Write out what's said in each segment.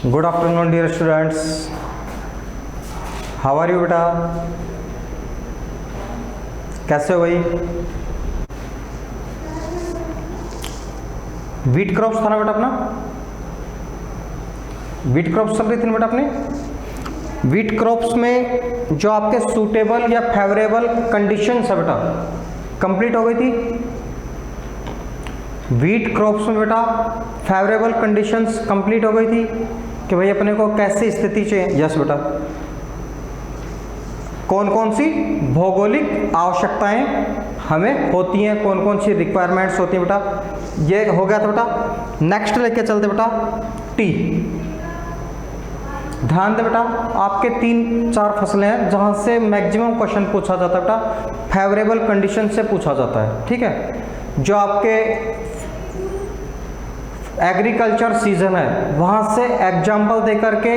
Good afternoon dear students, how are you बेटा? कैसे हो भाई? वीट क्रॉप्स था ना बेटा अपना? वीट क्रॉप्स चल रही थी ना बेटा अपने? वीट क्रॉप्स में जो आपके सूटेबल या फेवरेबल कंडीशंस है बेटा कंप्लीट हो गई थी। वीट क्रॉप्स में बेटा फेवरेबल कंडीशंस कंप्लीट हो गई थी कि भाई अपने को कैसी स्थिति चाहिए। यस बेटा, कौन कौन सी भौगोलिक आवश्यकताएं हमें होती हैं, कौन कौन सी रिक्वायरमेंट्स होती हैं बेटा, ये हो गया था बेटा। नेक्स्ट लेके चलते बेटा टी। ध्यान दे बेटा, आपके 3-4 फसलें हैं जहां से मैक्सिमम क्वेश्चन पूछा जाता है बेटा, फेवरेबल कंडीशन से पूछा जाता है। ठीक है, जो आपके एग्रीकल्चर सीजन है वहां से एग्जाम्पल देकर के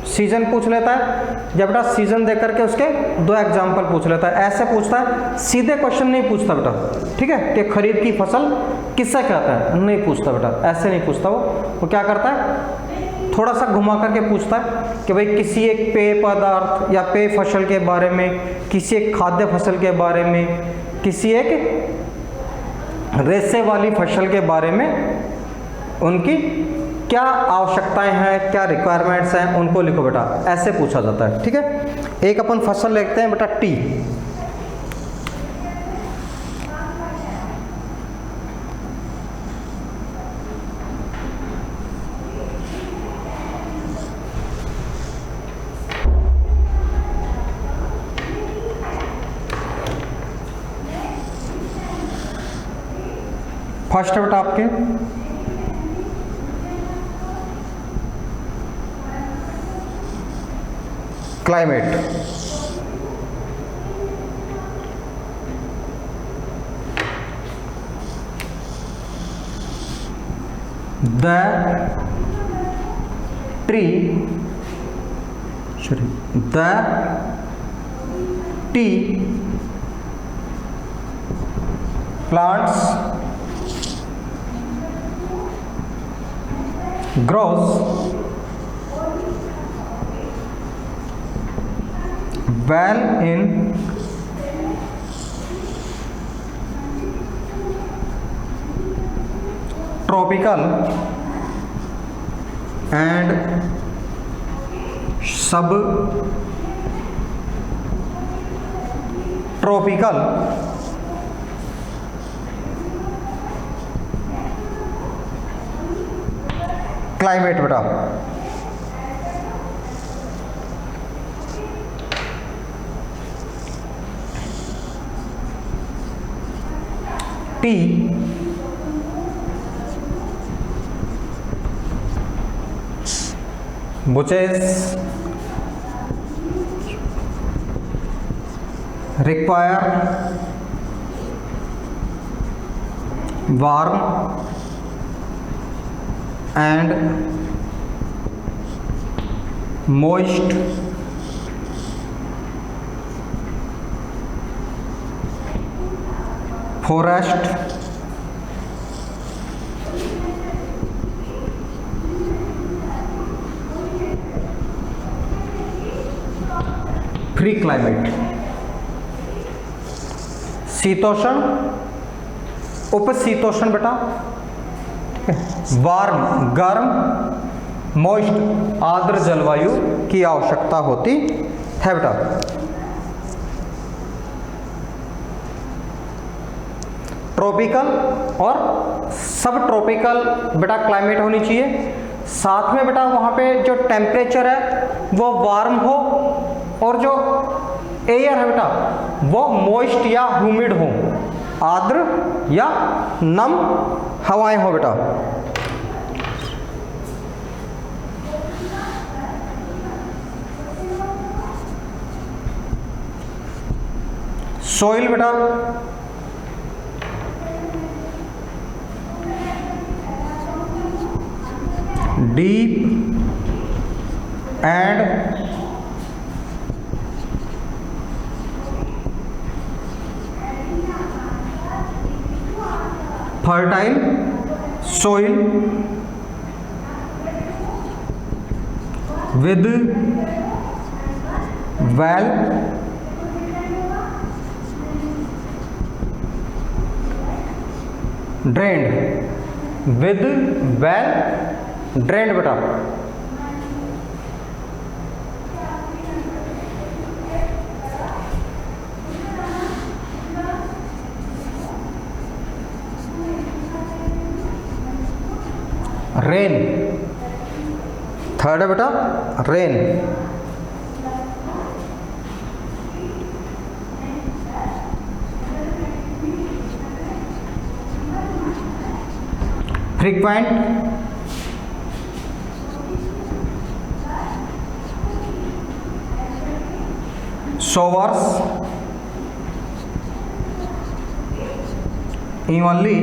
सीजन पूछ लेता है, जब बेटा सीजन देकर के उसके 2 एग्जाम्पल पूछ लेता है। ऐसे पूछता है, सीधे क्वेश्चन नहीं पूछता बेटा। ठीक है, कि खरीद की फसल किससे कहता है, नहीं पूछता बेटा, ऐसे नहीं पूछता। वो क्या करता है, थोड़ा सा घुमा करके पूछता है कि भाई किसी एक पेय पदार्थ या पेय फसल के बारे में, किसी एक खाद्य फसल के बारे में, किसी एक रेसे वाली फसल के बारे में उनकी क्या आवश्यकताएं हैं, क्या रिक्वायरमेंट्स हैं, उनको लिखो बेटा। ऐसे पूछा जाता है। ठीक है, एक अपन फसल लिखते हैं बेटा टी। फर्स्ट है बेटा आपके climate. The tree the tea plants grows well in tropical and subtropical climate बेटा। Tea bushes require warm and moist forest free climate। शीतोष्ण उपशीतोष्ण बेटा, वार्म गर्म, मॉइस्ट आर्द्र जलवायु की आवश्यकता होती है बेटा। ट्रॉपिकल और सब ट्रॉपिकल बेटा क्लाइमेट होनी चाहिए। साथ में बेटा वहां पे जो टेम्परेचर है वो वार्म हो और जो एयर है बेटा वो मॉइस्ट या ह्यूमिड हो, आर्द्र या नम हवाएं हो बेटा। सोइल बेटा deep and fertile soil with well drained, with well drained बेटा। रेन, थर्ड है बेटा rain. Frequent, showers evenly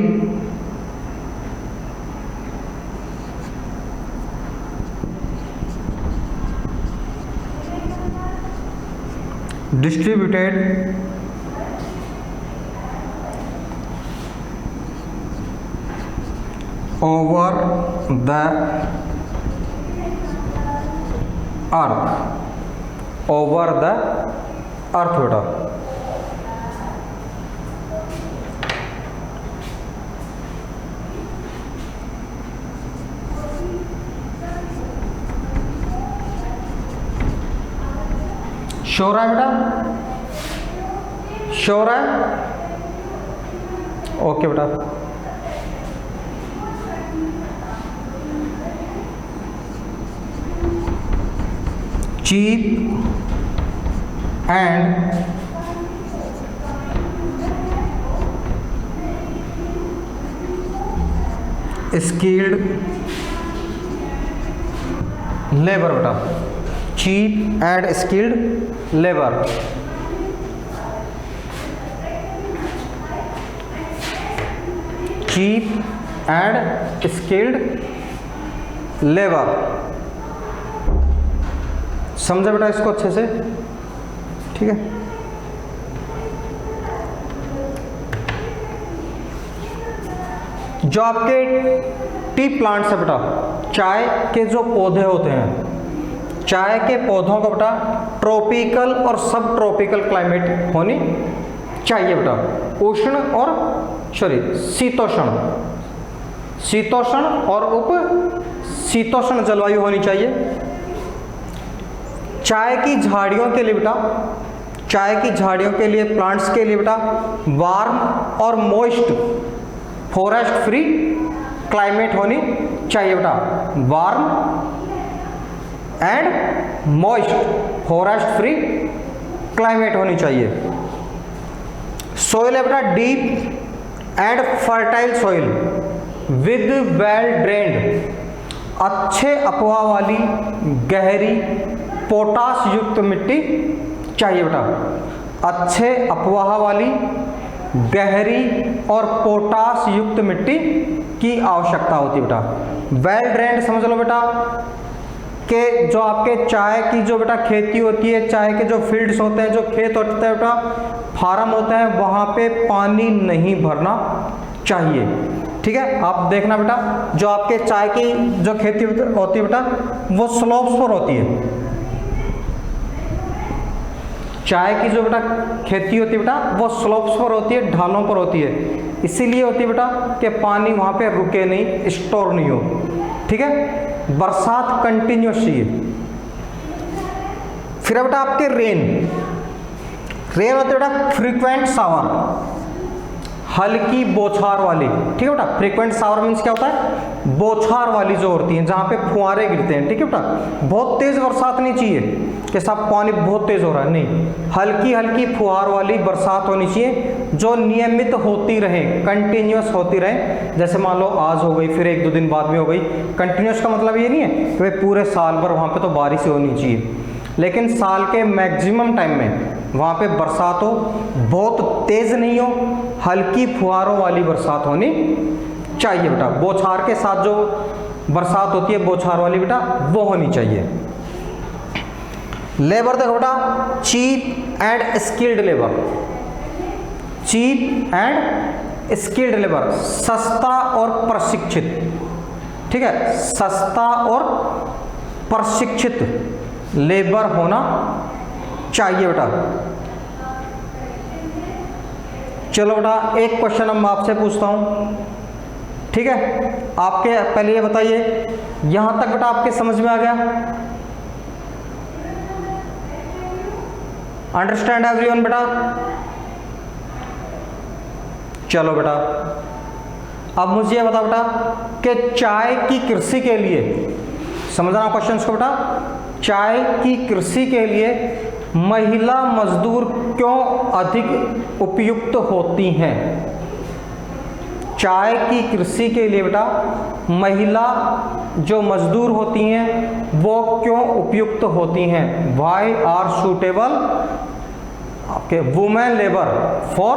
distributed over the earth, over the earth बेटा। श्योर है बेटा, श्योर है, ओके बेटा। चीप एंड स्किल्ड लेबर बेटा, cheap and skilled labour. Cheap and skilled labour, समझे बेटा इसको अच्छे से, ठीक है। जो आपके टी प्लांट्स है बेटा, चाय के जो पौधे होते हैं, चाय के पौधों को बेटा ट्रॉपिकल और सब ट्रॉपिकल क्लाइमेट होनी चाहिए बेटा। उष्ण और शीतोष्ण, शीतोष्ण और उप शीतोष्ण जलवायु होनी चाहिए। चाय की झाड़ियों के लिए बेटा, चाय की झाड़ियों के लिए, प्लांट्स के लिए बेटा वार्म और मॉइस्ट फॉरेस्ट फ्री क्लाइमेट होनी चाहिए बेटा। Warm and moist forest free climate होनी चाहिए। सोइल है बेटा deep and fertile soil with well drained, अच्छे अपवाह वाली गहरी पोटास युक्त मिट्टी चाहिए बेटा। अच्छे अपवाह वाली गहरी और पोटास युक्त मिट्टी की आवश्यकता होती है बेटा। वेल ड्रेन्ड समझ लो बेटा कि जो आपके चाय की जो बेटा खेती होती है, चाय के जो फील्ड्स होते हैं, जो खेत होते हैं बेटा, फार्म होते हैं, वहाँ पे पानी नहीं भरना चाहिए, ठीक है। आप देखना बेटा जो आपके चाय की जो खेती होती है बेटा वो स्लोप्स पर होती है। चाय की जो बेटा खेती होती है बेटा वो स्लोप्स पर होती है, ढालों पर होती है। इसीलिए होती है बेटा कि पानी वहाँ पे रुके नहीं, स्टोर नहीं हो, ठीक है। बरसात कंटिन्यूस चाहिए। फिर बेटा आपके रेन, रेन होती है बेटा फ्रीक्वेंट शावर, हल्की बौछार वाली, ठीक है बेटा। फ्रीक्वेंट शावर मीन्स क्या होता है, बौछार वाली जो होती है, जहाँ पे फुहारे गिरते हैं, ठीक है बेटा। बहुत तेज बरसात नहीं चाहिए कि सब पानी बहुत तेज हो रहा है, नहीं, हल्की हल्की फुहार वाली बरसात होनी चाहिए जो नियमित होती रहे, कंटिन्यूस होती रहे। जैसे मान लो आज हो गई, फिर एक दो दिन बाद में हो गई। कंटिन्यूस का मतलब ये नहीं है कि भाई पूरे साल भर वहाँ पे तो बारिश होनी चाहिए, लेकिन साल के मैक्सिमम टाइम में वहाँ पे बरसात हो, बहुत तेज नहीं हो, हल्की फुहारों वाली बरसात होनी चाहिए बेटा। बौछार के साथ जो बरसात होती है बौछार वाली बेटा वो होनी चाहिए। लेबर देखो बेटा cheap and skilled labour, cheap and skilled labour, सस्ता और प्रशिक्षित, ठीक है। सस्ता और प्रशिक्षित लेबर होना चाहिए बेटा। चलो बेटा एक क्वेश्चन अब मैं आपसे पूछता हूं, ठीक है। आपके पहले ये बताइए, यहां तक बेटा आपके समझ में आ गया? अंडरस्टैंड एवरीवन बेटा? चलो बेटा अब मुझे ये बता बेटा कि चाय की कृषि के लिए, समझना क्वेश्चन को बेटा, चाय की कृषि के लिए महिला मजदूर क्यों अधिक उपयुक्त होती हैं? चाय की कृषि के लिए बेटा महिला जो मजदूर होती हैं वो क्यों उपयुक्त होती हैं? वाई आर सूटेबल आपके women labour for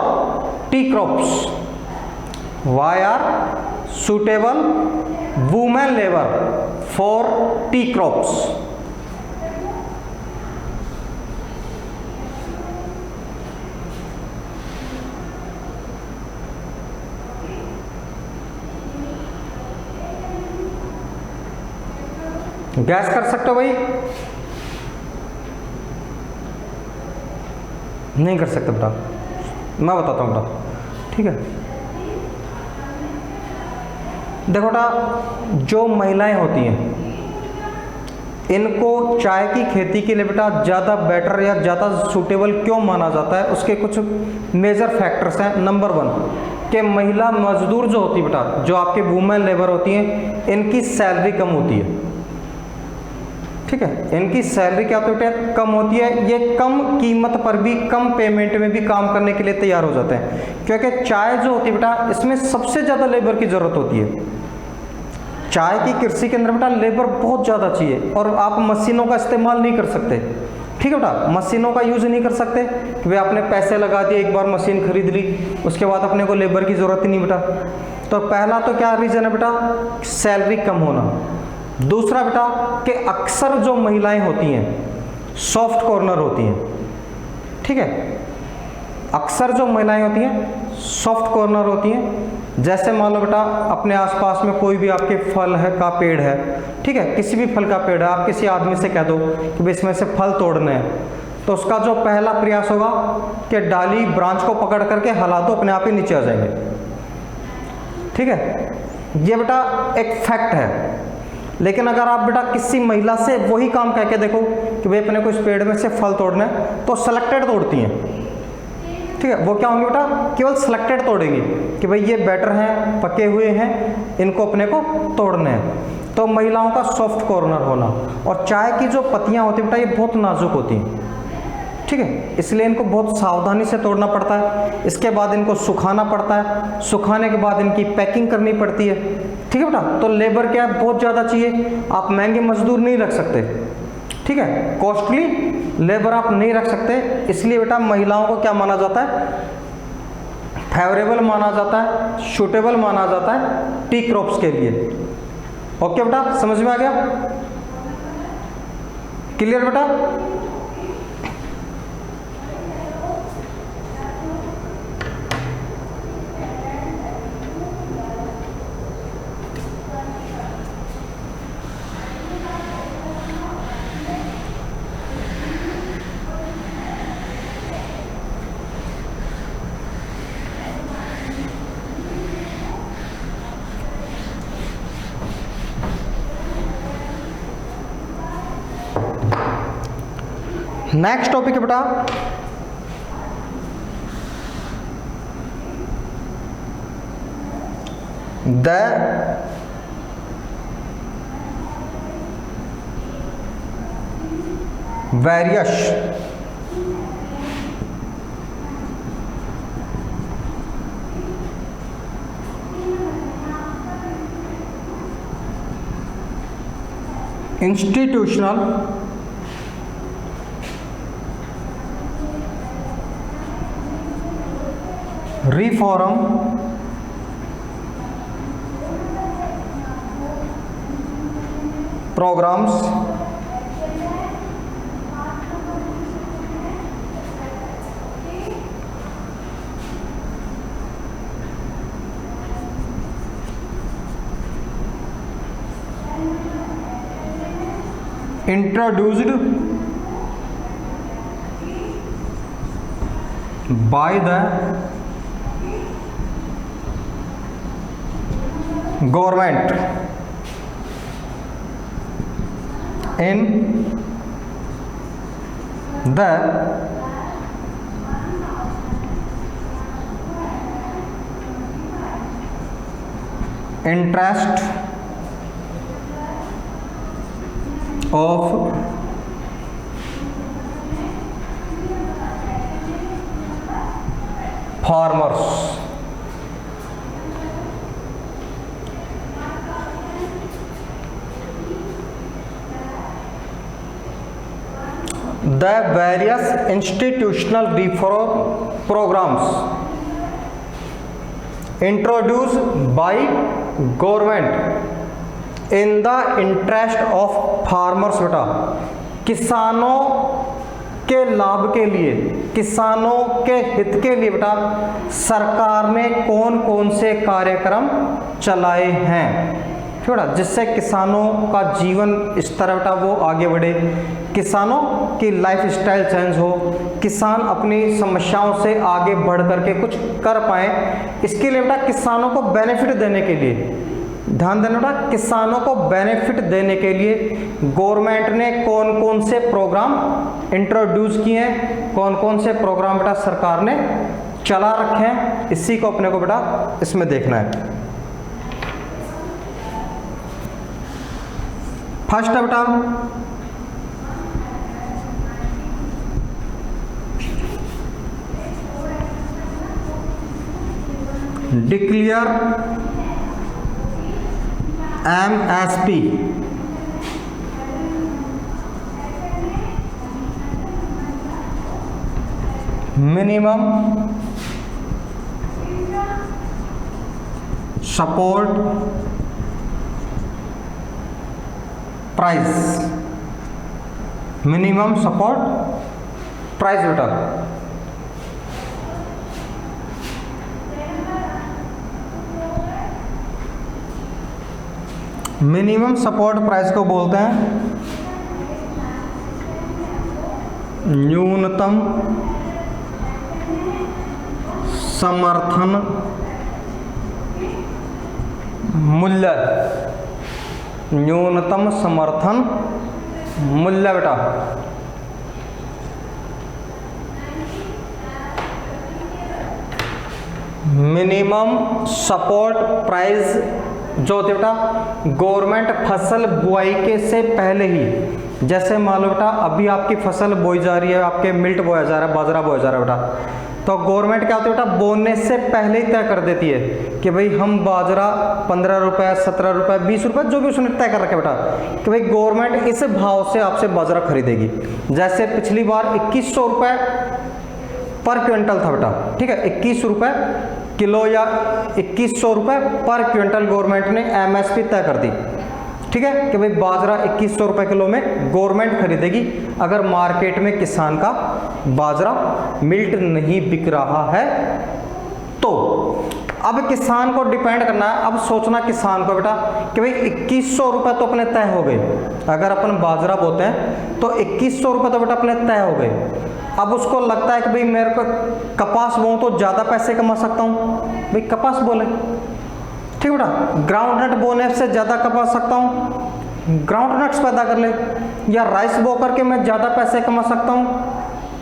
tea crops? Why are suitable women labour for tea crops? Guess कर सकते हो भाई? नहीं कर सकते बेटा, मैं बताता हूँ बेटा, ठीक है। देखो बेटा जो महिलाएं होती हैं इनको चाय की खेती के लिए बेटा ज़्यादा बेटर या ज़्यादा सूटेबल क्यों माना जाता है, उसके कुछ मेजर फैक्टर्स हैं। नंबर 1 कि महिला मजदूर जो होती है बेटा, जो आपके वुमेन लेबर होती हैं, इनकी सैलरी कम होती है, ठीक है। इनकी सैलरी क्या होती है? कम होती है। ये कम कीमत पर भी, कम पेमेंट में भी काम करने के लिए तैयार हो जाते हैं, क्योंकि चाय जो होती है बेटा इसमें सबसे ज़्यादा लेबर की ज़रूरत होती है। चाय की कृषि के अंदर बेटा लेबर बहुत ज़्यादा चाहिए, और आप मशीनों का इस्तेमाल नहीं कर सकते, ठीक है बेटा। मशीनों का यूज़ नहीं कर सकते कि वे आपने पैसे लगा दिए, एक बार मशीन खरीद ली, उसके बाद अपने को लेबर की ज़रूरत ही नहीं बेटा। तो पहला तो क्या रीज़न है बेटा? सैलरी कम होना। दूसरा बेटा कि अक्सर जो महिलाएं होती हैं सॉफ्ट कॉर्नर होती हैं, ठीक है। अक्सर जो महिलाएं होती हैं सॉफ्ट कॉर्नर होती हैं। जैसे मान लो बेटा अपने आसपास में कोई भी आपके फल है का पेड़ है, ठीक है, किसी भी फल का पेड़ है, आप किसी आदमी से कह दो कि भाई इसमें से फल तोड़ने हैं, तो उसका जो पहला प्रयास होगा कि डाली ब्रांच को पकड़ करके हिला दो, अपने आप ही नीचे आ जाएंगे, ठीक है। ये बेटा एक फैक्ट है। लेकिन अगर आप बेटा किसी महिला से वही काम कह के देखो कि भाई अपने को इस पेड़ में से फल तोड़ना है, तो सेलेक्टेड तोड़ती हैं, ठीक है। वो क्या होंगे बेटा? केवल सेलेक्टेड तोड़ेंगे कि भाई ये बेटर हैं, पके हुए हैं, इनको अपने को तोड़ने हैं। तो महिलाओं का सॉफ्ट कॉर्नर होना। और चाय की जो पत्तियां होती है बेटा ये बहुत नाजुक होती हैं, ठीक है, इसलिए इनको बहुत सावधानी से तोड़ना पड़ता है। इसके बाद इनको सुखाना पड़ता है, सुखाने के बाद इनकी पैकिंग करनी पड़ती है, ठीक है बेटा। तो लेबर क्या है? बहुत ज़्यादा चाहिए। आप महंगे मजदूर नहीं रख सकते, ठीक है, कॉस्टली लेबर आप नहीं रख सकते। इसलिए बेटा महिलाओं को क्या माना जाता है? फेवरेबल माना जाता है, सूटेबल माना जाता है टी क्रॉप्स के लिए। ओके बेटा, समझ में आ गया? क्लियर बेटा? नेक्स्ट टॉपिक है बेटा the various institutional reform programs introduced by the government in the interest of farmers. The various institutional reform programmes introduce by government in the interest of farmers. बेटा किसानों के लाभ के लिए, किसानों के हित के लिए बेटा सरकार ने कौन कौन से कार्यक्रम चलाए हैं बेटा, जिससे किसानों का जीवन स्तर बेटा वो आगे बढ़े, किसानों की लाइफ स्टाइल चेंज हो, किसान अपनी समस्याओं से आगे बढ़ करके कुछ कर पाए। इसके लिए बेटा किसानों को बेनिफिट देने के लिए, ध्यान देना बेटा, किसानों को बेनिफिट देने के लिए गवर्नमेंट ने कौन कौन से प्रोग्राम इंट्रोड्यूस किए हैं, कौन कौन से प्रोग्राम बेटा सरकार ने चला रखे हैं, इसी को अपने को बेटा इसमें देखना है। फर्स्ट है बेटा declare MSP, minimum support price, minimum support price बेटा मिनिमम सपोर्ट प्राइस को बोलते हैं न्यूनतम समर्थन मूल्य, न्यूनतम समर्थन मूल्य बेटा मिनिमम सपोर्ट प्राइस जो होती है बेटा गवर्नमेंट फसल बुआई के से पहले ही, जैसे मान लो बेटा अभी आपकी फसल बोई जा रही है, आपके मिल्ट बोया जा रहा है, बाजरा बोया जा रहा है बेटा, तो गवर्नमेंट क्या होती है बेटा बोने से पहले ही तय कर देती है कि भाई हम बाजरा 15 रुपये 17 रुपये 20 रुपये जो भी उसने तय कर रखे बेटा कि भाई गवर्नमेंट इस भाव से आपसे बाजरा खरीदेगी। जैसे पिछली बार 2100 रुपये पर क्विंटल था बेटा, ठीक है, 21 रुपये किलो या 2100 रुपये पर क्विंटल गवर्नमेंट ने MSP तय कर दी, ठीक है, कि भाई बाजरा 2100 रुपये किलो में गवर्नमेंट खरीदेगी अगर मार्केट में किसान का बाजरा मिल्ट नहीं बिक रहा है तो। अब किसान को डिपेंड करना है, अब सोचना किसान को बेटा कि भाई 2100 रुपये तो अपने तय हो गए, अगर अपन बाजरा बोते हैं तो 2100 रुपये तो बेटा अपने तय हो गए। अब उसको लगता है कि भाई मेरे को कपास बोऊं तो ज़्यादा पैसे कमा सकता हूँ, भाई कपास बोले, ठीक बेटा, ग्राउंड नट बोने से ज़्यादा कमा सकता हूँ, ग्राउंड नट्स पैदा कर ले, या राइस बो करके मैं ज़्यादा पैसे कमा सकता हूँ,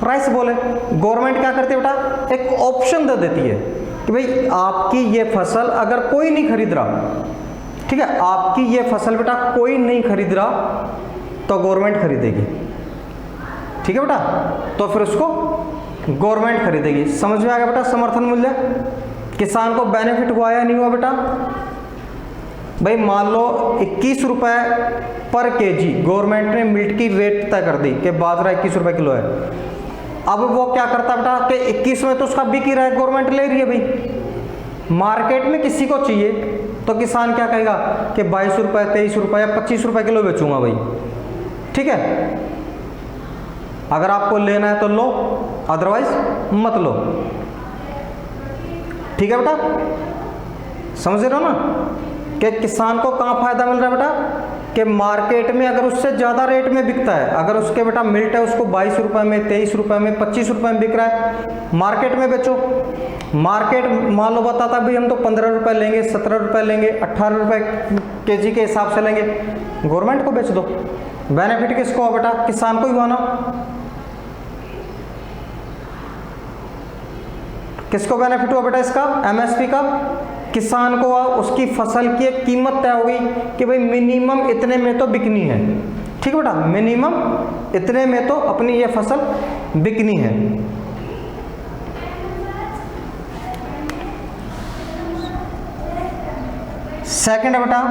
राइस बोले। गवर्नमेंट क्या करती है बेटा एक ऑप्शन दे देती है कि भाई आपकी ये फसल अगर कोई नहीं खरीद रहा, ठीक है, आपकी ये फसल बेटा कोई नहीं खरीद रहा तो गवर्नमेंट खरीदेगी, ठीक है बेटा, तो फिर उसको गवर्नमेंट खरीदेगी। समझ में आ गया बेटा समर्थन मूल्य, किसान को बेनिफिट हुआ या नहीं हुआ बेटा। भाई मान लो 21 रुपये पर केजी गवर्नमेंट ने मिल्ट की रेट तय कर दी कि बाजरा 21 रुपये किलो है। अब वो क्या करता बेटा कि 21 में तो उसका बिक ही रहा है, गवर्नमेंट ले रही है भाई, मार्केट में किसी को चाहिए तो किसान क्या कहेगा कि 22 रुपये 23 रुपये या 25 रुपये किलो बेचूंगा भाई, ठीक है, अगर आपको लेना है तो लो, अदरवाइज मत लो, ठीक है बेटा। समझ रहे हो ना कि किसान को कहाँ फायदा मिल रहा है बेटा कि मार्केट में अगर उससे ज़्यादा रेट में बिकता है, अगर उसके बेटा मिल्ट है उसको 22 रुपये में, 23 रुपये में, 25 रुपये में बिक रहा है, मार्केट में बेचो। मार्केट मान लो बताता भाई हम तो 15 रुपये लेंगे, 17 रुपये लेंगे, 18 रुपये केजी के हिसाब से लेंगे, गवर्नमेंट को बेच दो। बेनिफिट किसको हो बेटा? किसान को ही हुआ ना। किसको बेनिफिट हुआ बेटा इसका? एमएसपी का किसान को हुआ। उसकी फसल की एक कीमत तय हो गई कि भाई मिनिमम इतने में तो बिकनी है, ठीक है बेटा, मिनिमम इतने में तो अपनी ये फसल बिकनी है। सेकंड है बेटा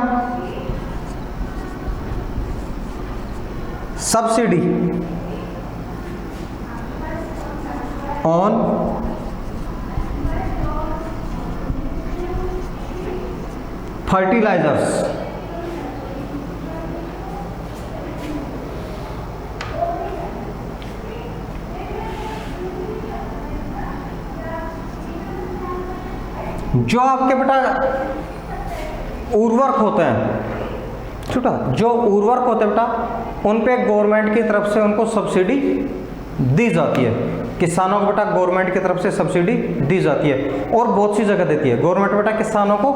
सब्सिडी ऑन फर्टिलाइजर्स। जो आपके बेटा उर्वरक होते हैं, छोटा जो उर्वरक होते हैं बेटा, उन पे गवर्नमेंट की तरफ से उनको सब्सिडी दी जाती है। किसानों को बेटा गवर्नमेंट की तरफ से सब्सिडी दी जाती है और बहुत सी जगह देती है गवर्नमेंट बेटा किसानों को,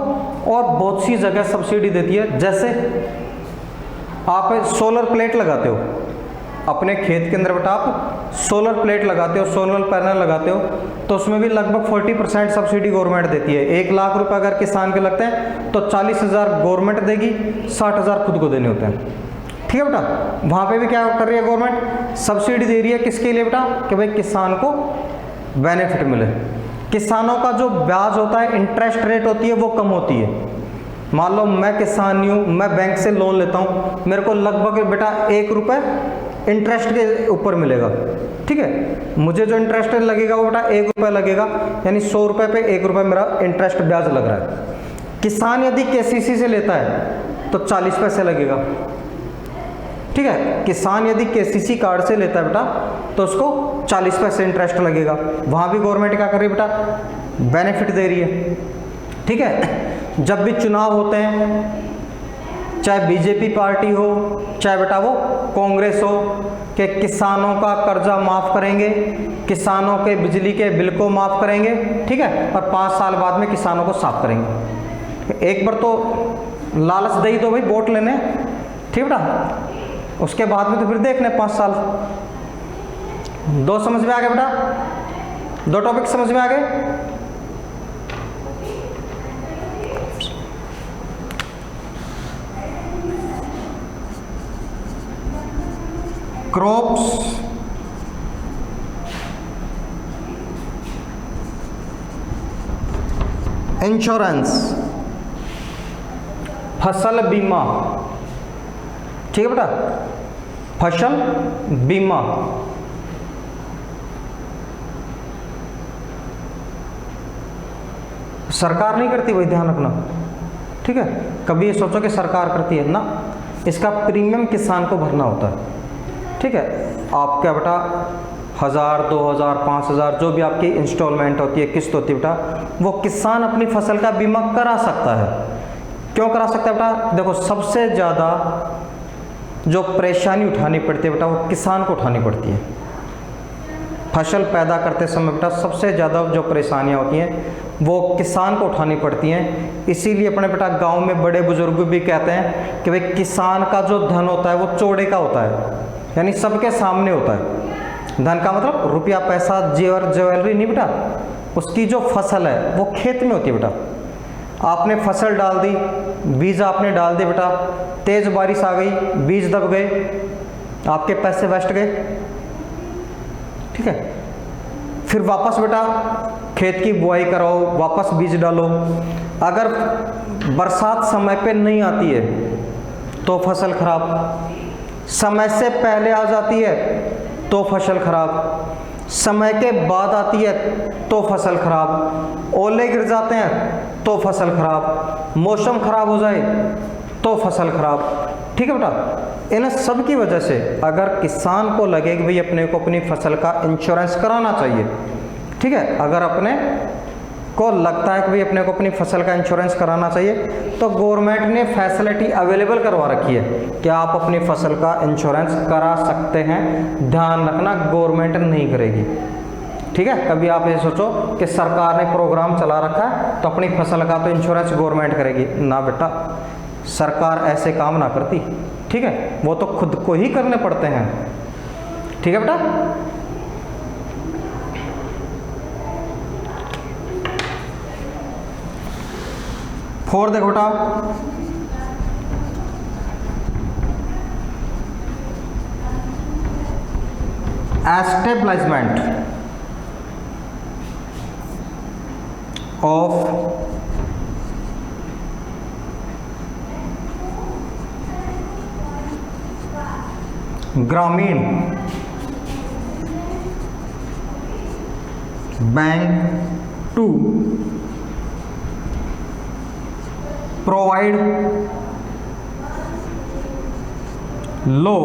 और बहुत सी जगह सब्सिडी देती है। जैसे आप सोलर प्लेट लगाते हो अपने खेत के अंदर बेटा, आप सोलर प्लेट लगाते हो, सोलर पैनल लगाते हो, तो उसमें भी लगभग 40% सब्सिडी गवर्नमेंट देती है। 1 लाख रुपए अगर किसान के लगते हैं तो 40,000 गवर्नमेंट देगी, 60,000 खुद को देने होते हैं, ठीक है बेटा। वहाँ पे भी क्या कर रही है गवर्नमेंट? सब्सिडी दे रही है। किसके लिए बेटा? कि भाई किसान को बेनिफिट मिले। किसानों का जो ब्याज होता है, इंटरेस्ट रेट होती है, वो कम होती है। मान लो मैं किसान नहीं हूँ, मैं बैंक से लोन लेता हूँ, मेरे को लगभग बेटा 1 रुपये इंटरेस्ट के ऊपर मिलेगा, ठीक है। मुझे जो इंटरेस्ट लगेगा वो बेटा 1 रुपये लगेगा, यानी 100 रुपये पे 1 रुपये मेरा इंटरेस्ट ब्याज लग रहा है। किसान यदि केसीसी से लेता है तो 40 पैसे लगेगा, ठीक है। किसान यदि केसीसी कार्ड से लेता है बेटा तो उसको 40 पैसे इंटरेस्ट लगेगा। वहाँ भी गवर्नमेंट क्या कर रही है बेटा? बेनिफिट दे रही है, ठीक है। जब भी चुनाव होते हैं, चाहे बीजेपी पार्टी हो चाहे बेटा वो कांग्रेस हो, कि किसानों का कर्जा माफ़ करेंगे, किसानों के बिजली के बिल को माफ़ करेंगे, ठीक है, और 5 साल बाद में किसानों को साफ करेंगे। एक बार तो लालच दे ही दो भाई वोट लेने, ठीक बेटा, उसके बाद में तो फिर देखने 5 साल। 2 समझ में आ गए बेटा? 2 टॉपिक समझ में आ गए? क्रॉप्स इंश्योरेंस, फसल बीमा, ठीक है बेटा, फसल बीमा। सरकार नहीं करती भाई, ध्यान रखना, ठीक है। कभी ये सोचो कि सरकार करती है ना, इसका प्रीमियम किसान को भरना होता है, ठीक है। आपका बेटा 1000, 2000, 5000 जो भी आपकी इंस्टॉलमेंट होती है, किस्त होती है बेटा, वो किसान अपनी फसल का बीमा करा सकता है। क्यों करा सकता है बेटा? देखो, सबसे ज़्यादा जो परेशानी उठानी पड़ती है बेटा वो किसान को उठानी पड़ती है। फसल पैदा करते समय बेटा सबसे ज़्यादा जो परेशानियाँ होती हैं वो किसान को उठानी पड़ती हैं। इसीलिए अपने बेटा गांव में बड़े बुजुर्ग भी कहते हैं कि भाई किसान का जो धन होता है वो चौड़े का होता है, यानी सबके सामने होता है। धन का मतलब रुपया, पैसा, जेवर, ज्वेलरी नहीं बेटा, उसकी जो फसल है वो खेत में होती है बेटा। आपने फसल डाल दी, बीज आपने डाल दिए बेटा, तेज बारिश आ गई, बीज दब गए, आपके पैसे वेस्ट गए, ठीक है। फिर वापस बेटा खेत की बुआई कराओ, वापस बीज डालो। अगर बरसात समय पे नहीं आती है तो फसल खराब, समय से पहले आ जाती है तो फसल खराब, समय के बाद आती है तो फसल खराब, ओले गिर जाते हैं तो फसल खराब, मौसम खराब हो जाए तो फसल खराब, ठीक है बेटा। इन सब की वजह से अगर किसान को लगे कि भाई अपने को अपनी फसल का इंश्योरेंस कराना चाहिए, ठीक है, अगर अपने को लगता है कि भाई अपने को अपनी फसल का इंश्योरेंस कराना चाहिए, तो गवर्नमेंट ने फैसिलिटी अवेलेबल करवा रखी है कि आप अपनी फसल का इंश्योरेंस करा सकते हैं। ध्यान रखना, गवर्नमेंट नहीं करेगी, ठीक है। कभी आप ये सोचो कि सरकार ने प्रोग्राम चला रखा है तो अपनी फसल का तो इंश्योरेंस गवर्नमेंट करेगी, ना बेटा, सरकार ऐसे काम ना करती, ठीक है। वो तो खुद को ही करने पड़ते हैं, ठीक है बेटा। फोर देखो बेटा, establishment of Gramin bank to provide low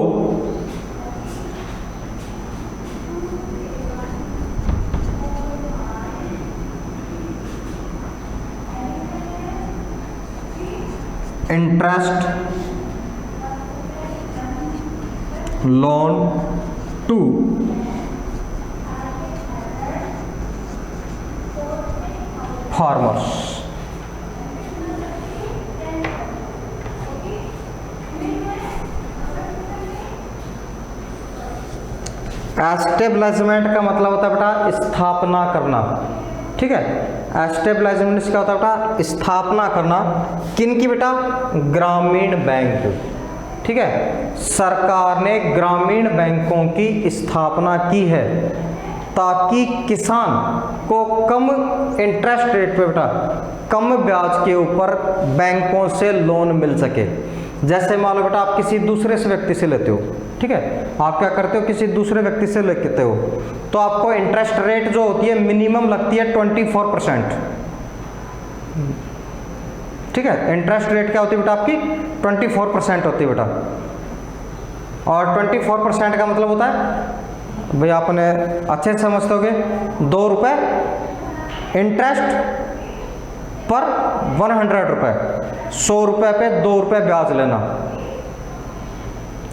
interest loan to farmers. Establishment का मतलब होता है बेटा स्थापना करना, ठीक है। एस्टेब्लिशमेंट क्या होता है बेटा? स्थापना करना। किन की बेटा? ग्रामीण बैंक, ठीक है। सरकार ने ग्रामीण बैंकों की स्थापना की है ताकि किसान को कम इंटरेस्ट रेट पे बेटा, कम ब्याज के ऊपर बैंकों से लोन मिल सके। जैसे मान लो बेटा आप किसी दूसरे से व्यक्ति से लेते हो, ठीक है, आप क्या करते हो, किसी दूसरे व्यक्ति से लेते हो तो आपको इंटरेस्ट रेट जो होती है मिनिमम लगती है 24%, ठीक है। इंटरेस्ट रेट क्या होती है बेटा आपकी? 24% होती है बेटा। और 24% का मतलब होता है भाई आपने अच्छे से समझते होगे, 2 रुपये इंटरेस्ट पर 100 रुपये, 100 रुपये पे 2 रुपये ब्याज लेना,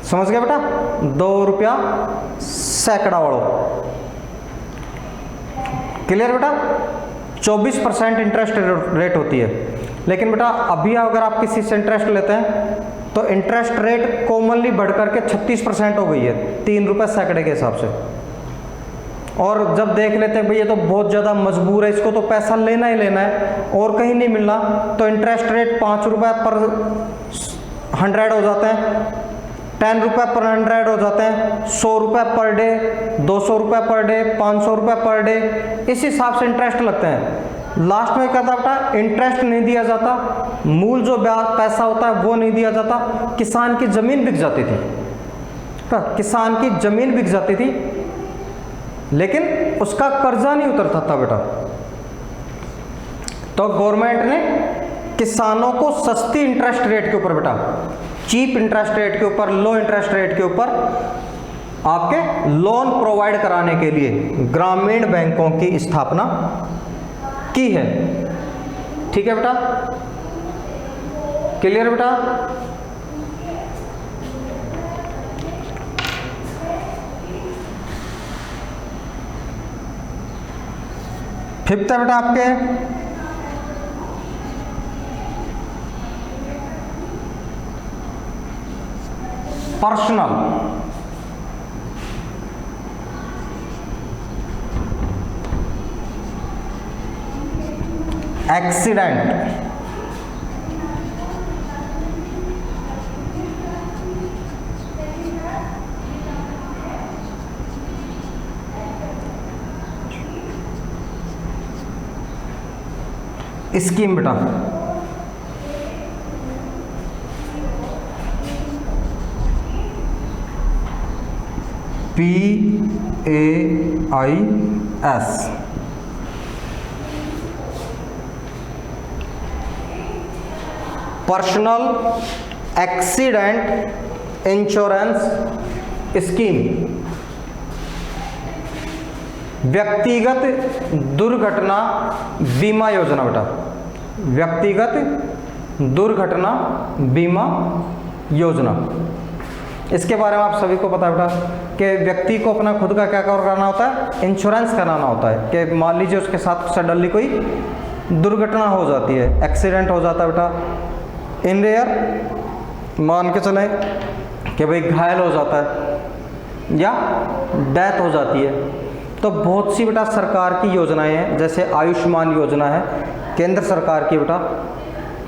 समझ गए बेटा? 2 रुपया सैकड़ा वालों, क्लियर बेटा? 24% इंटरेस्ट रेट होती है। लेकिन बेटा अभी अगर आप किसी से इंटरेस्ट लेते हैं तो इंटरेस्ट रेट कॉमनली बढ़ करके 36% हो गई है, 3 रुपये सैकड़े के हिसाब से। और जब देख लेते हैं भाई ये तो बहुत ज़्यादा मजबूर है, इसको तो पैसा लेना ही लेना है और कहीं नहीं मिलना, तो इंटरेस्ट रेट 5 रुपये पर 100 हो जाते हैं, 10 रुपये पर 100 हो जाते हैं, 100 रुपये पर डे, 200 रुपये पर डे, 500 रुपये पर डे, इस हिसाब से इंटरेस्ट लगते हैं। लास्ट में क्या था बेटा? इंटरेस्ट नहीं दिया जाता, मूल जो ब्याज पैसा होता है वो नहीं दिया जाता, किसान की ज़मीन बिक जाती थी, किसान की ज़मीन बिक जाती थी लेकिन उसका कर्जा नहीं उतरता था बेटा। तो गवर्नमेंट ने किसानों को सस्ती इंटरेस्ट रेट के ऊपर बेटा, चीप इंटरेस्ट रेट के ऊपर, लो इंटरेस्ट रेट के ऊपर आपके लोन प्रोवाइड कराने के लिए ग्रामीण बैंकों की स्थापना की है, ठीक है बेटा? क्लियर बेटा? फिफ्थ है बेटा आपके पर्सनल एक्सीडेंट स्कीम बेटा, PAIS, personal accident insurance scheme. व्यक्तिगत दुर्घटना बीमा योजना बेटा, व्यक्तिगत दुर्घटना बीमा योजना। इसके बारे में आप सभी को पता है बेटा कि व्यक्ति को अपना खुद का क्या कराना होता है, इंश्योरेंस कराना होता है कि मान लीजिए उसके साथ सडनली कोई दुर्घटना हो जाती है, एक्सीडेंट हो जाता है बेटा, इन रेयर मान के चलें कि भाई घायल हो जाता है या डेथ हो जाती है, तो बहुत सी बेटा सरकार की योजनाएं हैं, जैसे आयुष्मान योजना है केंद्र सरकार की बेटा,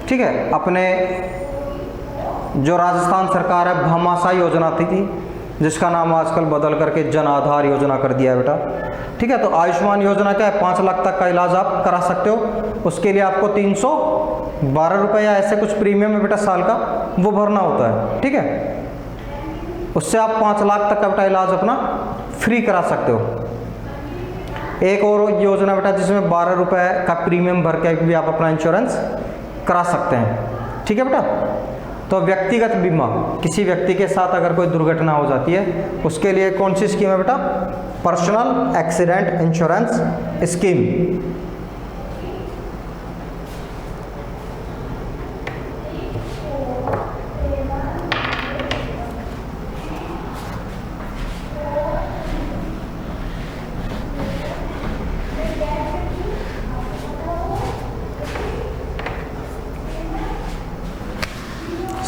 ठीक है। अपने जो राजस्थान सरकार है भामाशाह योजना थी जिसका नाम आजकल बदल करके जन आधार योजना कर दिया है बेटा, ठीक है। तो आयुष्मान योजना क्या है, 5 लाख तक का इलाज आप करा सकते हो, उसके लिए आपको 312 रुपये या ऐसे कुछ प्रीमियम है बेटा साल का वो भरना होता है, ठीक है। उससे आप 5 लाख तक का बेटा इलाज अपना फ्री करा सकते हो। एक और योजना बेटा जिसमें 12 रुपये का प्रीमियम भर के भी आप अपना इंश्योरेंस करा सकते हैं, ठीक है बेटा। तो व्यक्तिगत बीमा, किसी व्यक्ति के साथ अगर कोई दुर्घटना हो जाती है उसके लिए कौन सी स्कीम है बेटा, personal accident insurance scheme.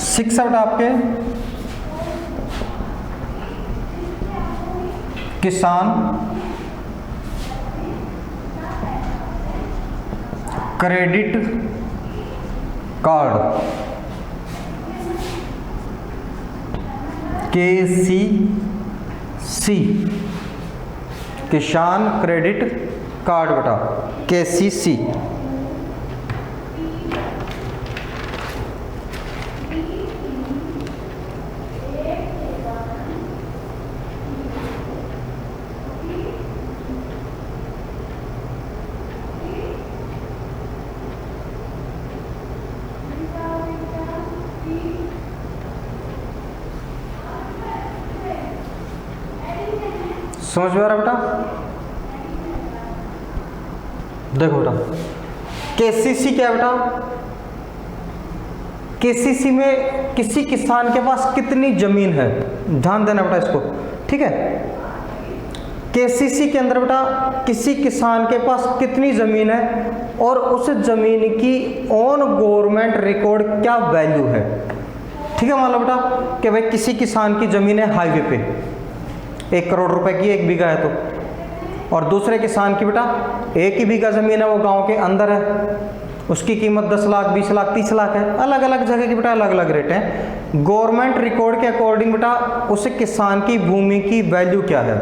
Six बेटा आपके किसान क्रेडिट कार्ड, KCC, किसान क्रेडिट कार्ड बेटा KCC। समझ में आ रहा बेटा, देखो बेटा KCC क्या है बेटा, KCC में किसी किसान के पास कितनी जमीन है, ध्यान देना बेटा इसको, ठीक है। KCC के अंदर बेटा किसी किसान के पास कितनी जमीन है और उस जमीन की ऑन गवर्नमेंट रिकॉर्ड क्या वैल्यू है, ठीक है। मान लो बेटा कि भाई किसी किसान की जमीन है हाईवे पे 1 करोड़ रुपए की 1 बीघा है तो, और दूसरे किसान की बेटा 1 ही बीघा जमीन है वो गांव के अंदर है, उसकी कीमत 10 लाख 20 लाख 30 लाख है। अलग अलग जगह की बेटा अलग अलग रेट हैं। गवर्नमेंट रिकॉर्ड के अकॉर्डिंग बेटा उस किसान की भूमि की वैल्यू क्या है,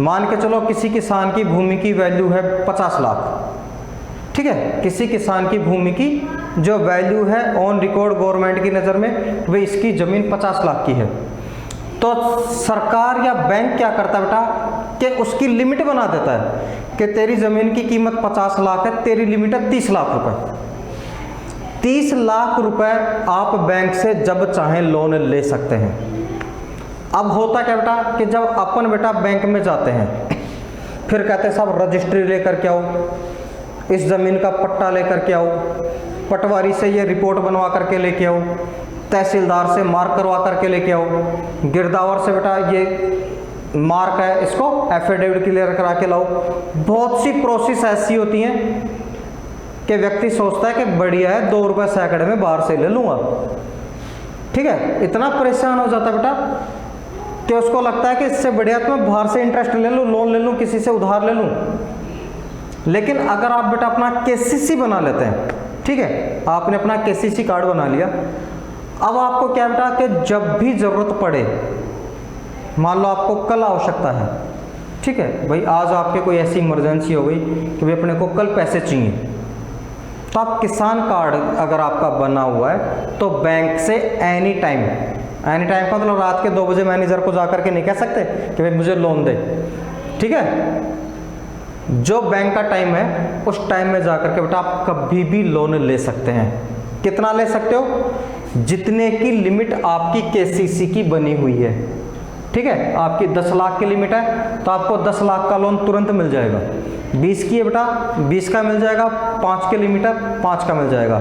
मान के चलो किसी किसान की भूमि की वैल्यू है 50 लाख, ठीक है। किसी किसान की भूमि की जो वैल्यू है ऑन रिकॉर्ड गवर्नमेंट की नज़र में वह इसकी ज़मीन 50 लाख की है, तो सरकार या बैंक क्या करता है बेटा कि उसकी लिमिट बना देता है कि तेरी ज़मीन की कीमत 50 लाख है, तेरी लिमिट है 30 लाख रुपए। 30 लाख रुपए आप बैंक से जब चाहें लोन ले सकते हैं। अब होता क्या बेटा कि जब अपन बेटा बैंक में जाते हैं फिर कहते हैं साहब रजिस्ट्री लेकर के आओ, इस ज़मीन का पट्टा लेकर के आओ, पटवारी से ये रिपोर्ट बनवा करके लेके आओ, तहसीलदार से मार्क करवा करके लेके आओ, गिरदावर से बेटा ये मार्क है इसको एफिडेविट क्लियर करा के लाओ। बहुत सी प्रोसेस ऐसी होती हैं कि व्यक्ति सोचता है कि बढ़िया है 2 रुपये सैकड़े में बाहर से ले लूँगा, ठीक है। इतना परेशान हो जाता है बेटा कि उसको लगता है कि इससे बढ़िया तो मैं बाहर से इंटरेस्ट ले लूँ, लोन ले लूँ, किसी से उधार ले लूँ। लेकिन अगर आप बेटा अपना KCC बना लेते हैं, ठीक है, आपने अपना KCC कार्ड बना लिया, अब आपको क्या बेटा कि जब भी ज़रूरत पड़े, मान लो आपको कल आवश्यकता है, ठीक है भाई, आज आपके कोई ऐसी इमरजेंसी हो गई कि भाई अपने को कल पैसे चाहिए, तो आप किसान कार्ड अगर आपका बना हुआ है तो बैंक से एनी टाइम का मतलब रात के 2 बजे मैनेजर को जाकर के नहीं कह सकते कि भाई मुझे लोन दे, ठीक है। जो बैंक का टाइम है उस टाइम में जाकर के बेटा आप कभी भी लोन ले सकते हैं। कितना ले सकते हो, जितने की लिमिट आपकी KCC की बनी हुई है, ठीक है, आपकी 10 लाख की लिमिट है तो आपको 10 लाख का लोन तुरंत मिल जाएगा। 20 की है बेटा 20 का मिल जाएगा, 5 की लिमिट है 5 का मिल जाएगा।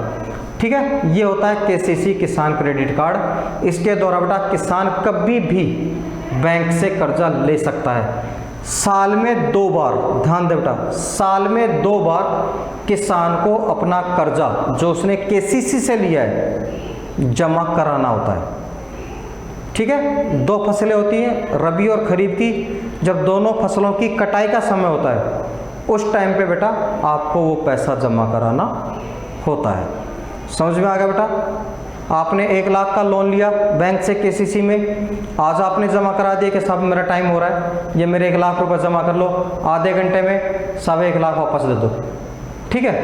ठीक है, ये होता है केसीसी किसान क्रेडिट कार्ड। इसके द्वारा बेटा किसान कभी भी बैंक से कर्जा ले सकता है। साल में 2 बार, ध्यान दे बेटा, साल में 2 बार किसान को अपना कर्जा जो उसने केसीसी से लिया है जमा कराना होता है। ठीक है, 2 फसलें होती हैं रबी और खरीफ की। जब दोनों फसलों की कटाई का समय होता है उस टाइम पे बेटा आपको वो पैसा जमा कराना होता है। समझ में आ गया बेटा? आपने 1 लाख का लोन लिया बैंक से केसीसी में, आज आपने जमा करा दिया कि साहब मेरा टाइम हो रहा है, ये मेरे 1 लाख रुपए जमा कर लो, आधे घंटे में 1.25 लाख वापस दे दो। ठीक है,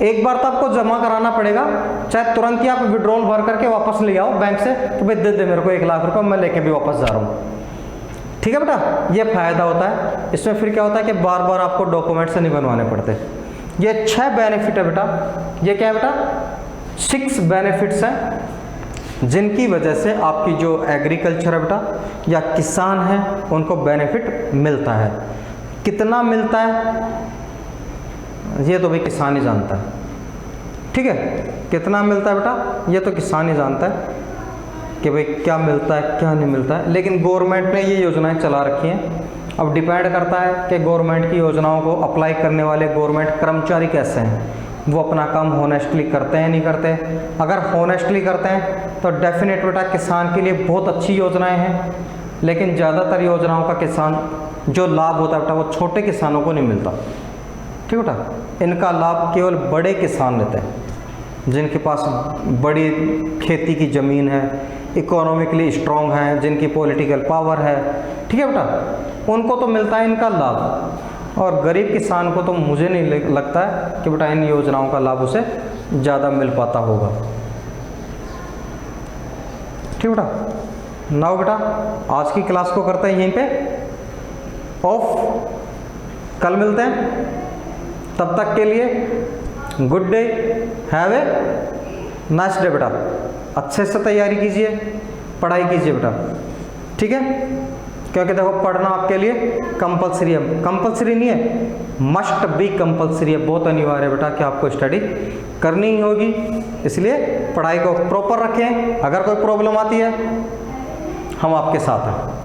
एक बार तो आपको जमा कराना पड़ेगा, चाहे तुरंत ही आप विड्रॉल भर करके वापस ले आओ बैंक से कि भाई दे दे मेरे को 1 लाख रुपए, मैं लेके भी वापस जा रहा हूँ। ठीक है बेटा, ये फायदा होता है इसमें। फिर क्या होता है कि बार बार आपको डॉक्यूमेंट्स नहीं बनवाने पड़ते। ये 6 बेनिफिट है बेटा। ये क्या है बेटा? 6 बेनिफिट्स हैं जिनकी वजह से आपकी जो एग्रीकल्चर है बेटा या किसान है उनको बेनिफिट मिलता है। कितना मिलता है ये तो भाई किसान ही जानता है। ठीक है, कितना मिलता है बेटा ये तो किसान ही जानता है कि भाई क्या मिलता है क्या नहीं मिलता है। लेकिन गवर्नमेंट ने ये योजनाएं चला रखी हैं। अब डिपेंड करता है कि गवर्नमेंट की योजनाओं को अप्लाई करने वाले गवर्नमेंट कर्मचारी कैसे हैं, वो अपना काम होनेस्टली करते हैं नहीं करते। अगर होनेस्टली करते हैं तो डेफिनेट बेटा किसान के लिए बहुत अच्छी योजनाएं हैं। लेकिन ज़्यादातर योजनाओं का किसान जो लाभ होता है बेटा वो छोटे किसानों को नहीं मिलता। ठीक बेटा, इनका लाभ केवल बड़े किसान लेते हैं जिनके पास बड़ी खेती की ज़मीन है, इकोनॉमिकली स्ट्रॉन्ग हैं, जिनकी पॉलिटिकल पावर है। ठीक है बेटा, उनको तो मिलता है इनका लाभ, और गरीब किसान को तो मुझे नहीं लगता है कि बेटा इन योजनाओं का लाभ उसे ज़्यादा मिल पाता होगा। ठीक बेटा, नाउ बेटा आज की क्लास को करते हैं यहीं पे ऑफ। कल मिलते हैं, तब तक के लिए good day, have a nice day बेटा। अच्छे से तैयारी कीजिए, पढ़ाई कीजिए बेटा। ठीक है, क्योंकि देखो पढ़ना आपके लिए कंपलसरी है। कंपलसरी नहीं है, मस्ट बी कंपलसरी है, बहुत अनिवार्य है बेटा कि आपको स्टडी करनी ही होगी। इसलिए पढ़ाई को प्रॉपर रखें। अगर कोई प्रॉब्लम आती है हम आपके साथ हैं।